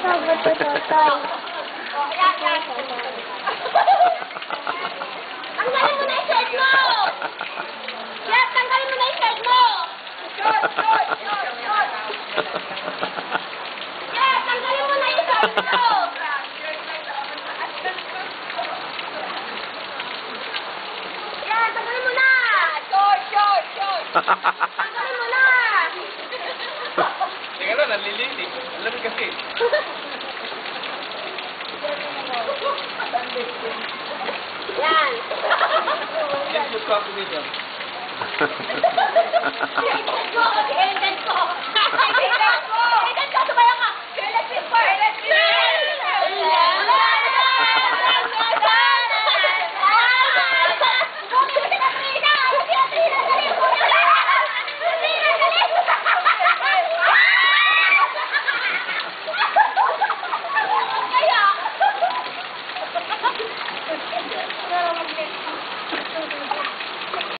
Totoy. Tanggalin mo na yung shirt mo! Jeff, tanggalin mo na yung shirt mo! Jeff, tanggalin mo na yung shirt mo! Yan, tanggalin mo na! Short! Tanggalin mo na! Teka lang, nalilinig. Alam mo kasi. Yan! Yes, gusto ako dito.